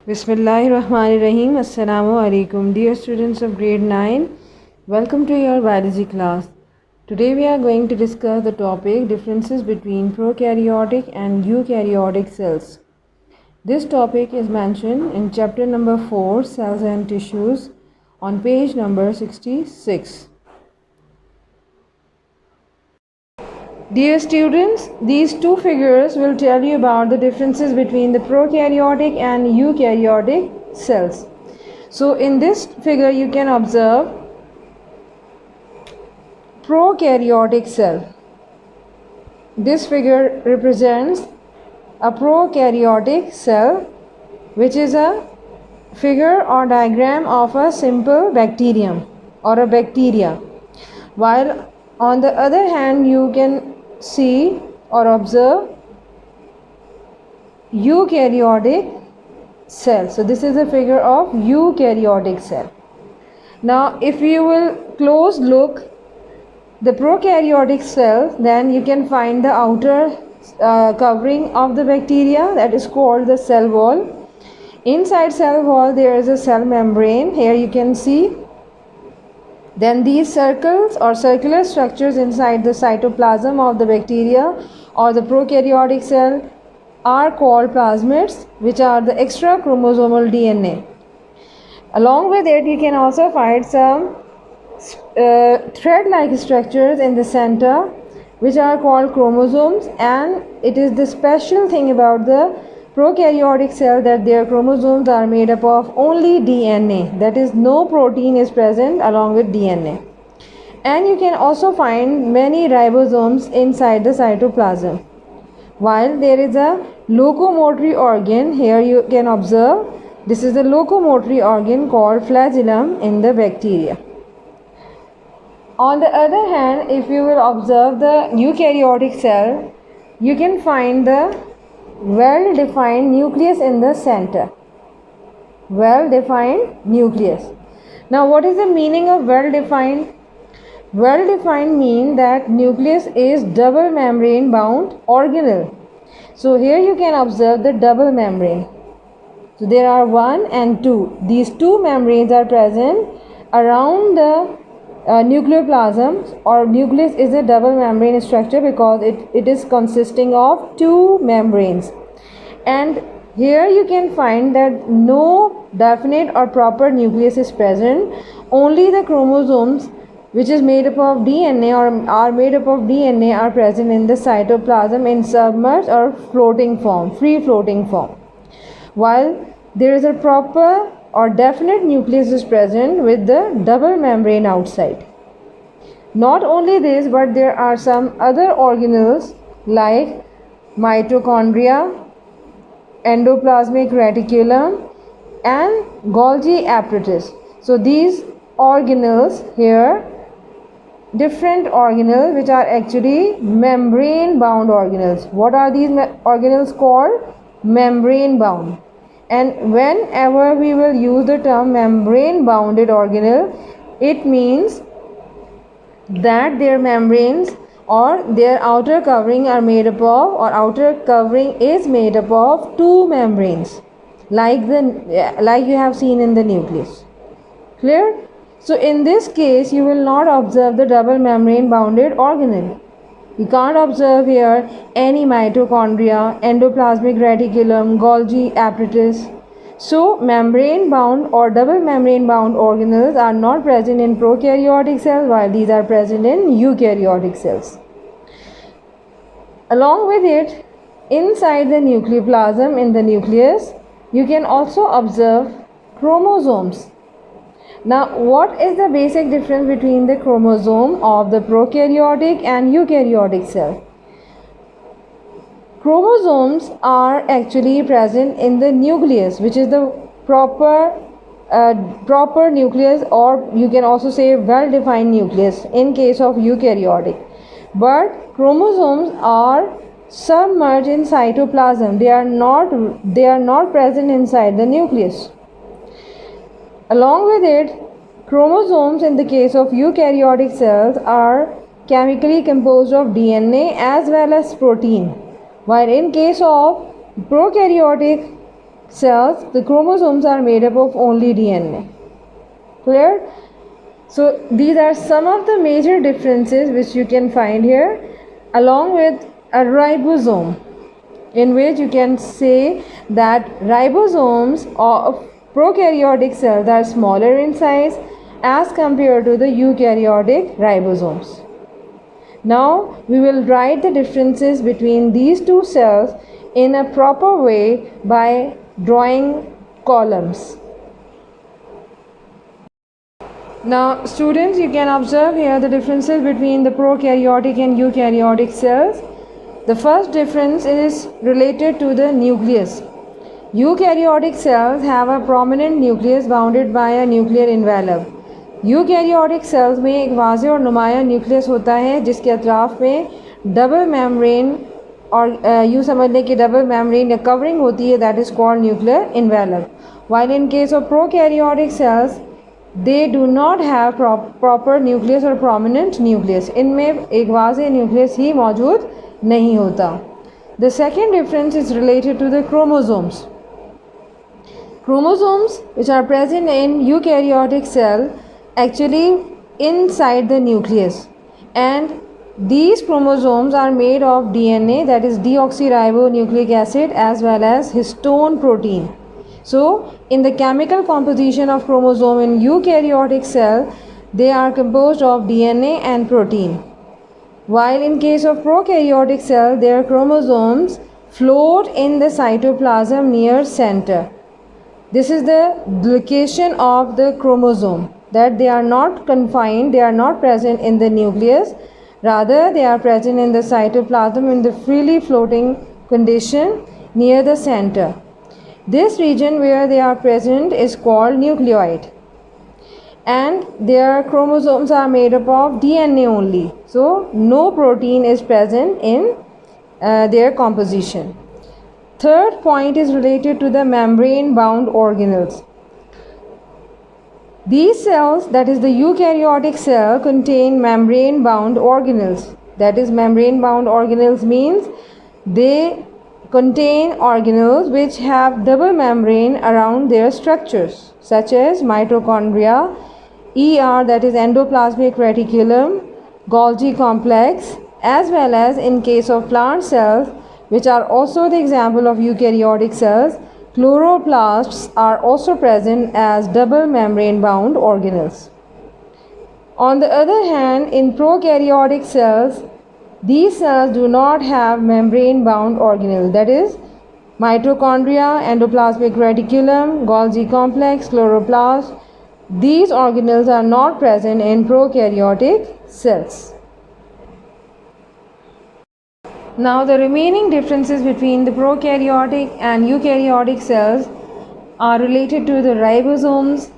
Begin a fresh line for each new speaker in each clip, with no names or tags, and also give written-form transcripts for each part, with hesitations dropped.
Bismillahirrahmanirrahim. Assalamu alaikum. Dear students of grade 9, welcome to your biology class. Today we are going to discuss the topic differences between prokaryotic and eukaryotic cells. This topic is mentioned in chapter number 4, Cells and Tissues, on page number 66. Dear students, these two figures will tell you about the differences between the prokaryotic and eukaryotic cells. So in this figure you can observe prokaryotic cell. This figure represents a prokaryotic cell, which is a figure or diagram of a simple bacterium or a bacteria, while on the other hand you can see or observe eukaryotic cell. So this is a figure of eukaryotic cell. Now if you will close look the prokaryotic cell, then you can find the outer covering of the bacteria, that is called the cell wall. Inside cell wall there is a cell membrane, here you can see. Then these circles or circular structures inside the cytoplasm of the bacteria or the prokaryotic cell are called plasmids, which are the extra chromosomal DNA. Along with it you can also find some thread-like structures in the center, which are called chromosomes, and it is the special thing about the prokaryotic cell that their chromosomes are made up of only DNA, that is no protein is present along with DNA. And you can also find many ribosomes inside the cytoplasm. While there is a locomotory organ, here you can observe this is the locomotory organ called flagellum in the bacteria. On the other hand, if you will observe the eukaryotic cell, you can find the well-defined nucleus in the center. Well-defined nucleus. Now what is the meaning of well-defined? Well-defined means that nucleus is double membrane bound organelle. So here you can observe the double membrane. So there are 1 and 2. These two membranes are present around the nucleoplasm, or nucleus is a double membrane structure because it is consisting of two membranes. And here you can find that no definite or proper nucleus is present, only the chromosomes, which is made up of DNA or are made up of DNA, are present in the cytoplasm in submerged or floating form, free floating form, while there is a proper or definite nucleus is present with the double membrane outside. Not only this, but there are some other organelles like mitochondria, endoplasmic reticulum and Golgi apparatus. So these organelles here, different organelles which are actually membrane bound organelles. What are these organelles called? Membrane bound. And whenever we will use the term membrane bounded organelle, it means that their membranes or their outer covering are made up of, or outer covering is made up of two membranes, like you have seen in the nucleus. Clear? So in this case you will not observe the double membrane bounded organelle. You can't observe here any mitochondria, endoplasmic reticulum, Golgi apparatus. So membrane bound or double membrane bound organelles are not present in prokaryotic cells, while these are present in eukaryotic cells. Along with it, inside the nucleoplasm in the nucleus, you can also observe chromosomes. Now what is the basic difference between the chromosome of the prokaryotic and eukaryotic cell? Chromosomes are actually present in the nucleus, which is the proper nucleus, or you can also say well-defined nucleus in case of eukaryotic. But chromosomes are submerged in cytoplasm. They are not present inside the nucleus. Along with it, chromosomes in the case of eukaryotic cells are chemically composed of DNA as well as protein, while in case of prokaryotic cells, the chromosomes are made up of only DNA. Clear? So these are some of the major differences which you can find here, along with a ribosome, in which you can say that ribosomes of prokaryotic cells are smaller in size as compared to the eukaryotic ribosomes. Now we will write the differences between these two cells in a proper way by drawing columns. Now students, you can observe here the differences between the prokaryotic and eukaryotic cells. The first difference is related to the nucleus. Eukaryotic cells have a prominent nucleus bounded by a nuclear envelope. Eukaryotic cells में एक वाज़ेह और नुमाया nucleus होता है जिसके अतराफ़ में double membrane और यूँ समझ लें कि डबल मेम्ब्रेन या कवरिंग होती है, that is called nuclear envelope. While in case of prokaryotic cells they do not have proper nucleus और प्रोमिनेंट न्यूक्लियस. इनमें एक वाज़ेह न्यूक्लियस ही मौजूद नहीं होता. The second difference is related to the chromosomes. Chromosomes which are present in eukaryotic cell actually inside the nucleus, and these chromosomes are made of DNA, that is deoxyribonucleic acid, as well as histone protein. So in the chemical composition of chromosome in eukaryotic cell, they are composed of DNA and protein, while in case of prokaryotic cell their chromosomes float in the cytoplasm near center. This is the location of the chromosome, that they are not confined, they are not present in the nucleus, rather they are present in the cytoplasm in the freely floating condition near the center. This region where they are present is called nucleoid, and their chromosomes are made up of DNA only, so no protein is present in their composition. Third point is related to the membrane bound organelles. These cells, that is the eukaryotic cell, contain membrane bound organelles. That is, membrane bound organelles means they contain organelles which have double membrane around their structures, such as mitochondria, ER, that is endoplasmic reticulum, Golgi complex, as well as in case of plant cells, which are also the example of eukaryotic cells, chloroplasts are also present as double membrane bound organelles. On the other hand, in prokaryotic cells, these cells do not have membrane bound organelles, that is mitochondria, endoplasmic reticulum, Golgi complex, chloroplast. These organelles are not present in prokaryotic cells. Now the remaining differences between the prokaryotic and eukaryotic cells are related to the ribosomes,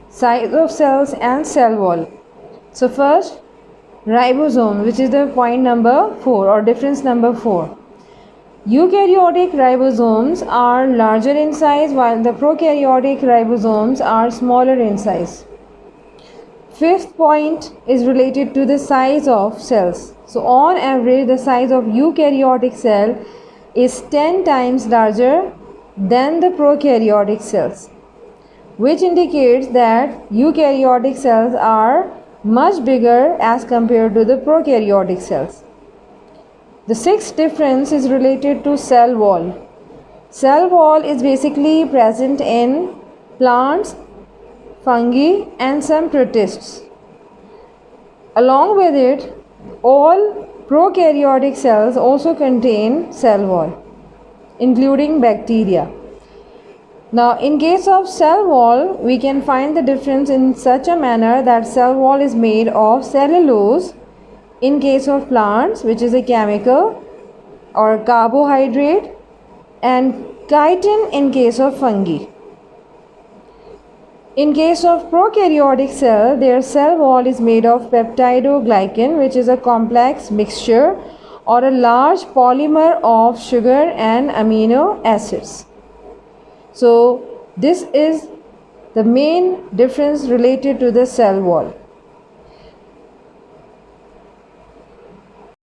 size of cells, and cell wall. So first, ribosome, which is the point number 4 or difference number 4. Eukaryotic ribosomes are larger in size while the prokaryotic ribosomes are smaller in size. Fifth point is related to the size of cells. So on average, the size of eukaryotic cell is 10 times larger than the prokaryotic cells, which indicates that eukaryotic cells are much bigger as compared to the prokaryotic cells. The sixth difference is related to cell wall. Cell wall is basically present in plants, fungi, and some protists. Along with it, all prokaryotic cells also contain cell wall, including bacteria. Now, in case of cell wall, we can find the difference in such a manner that cell wall is made of cellulose in case of plants, which is a chemical or carbohydrate, and chitin in case of fungi. In case of prokaryotic cell, their cell wall is made of peptidoglycan, which is a complex mixture or a large polymer of sugar and amino acids. So this is the main difference related to the cell wall.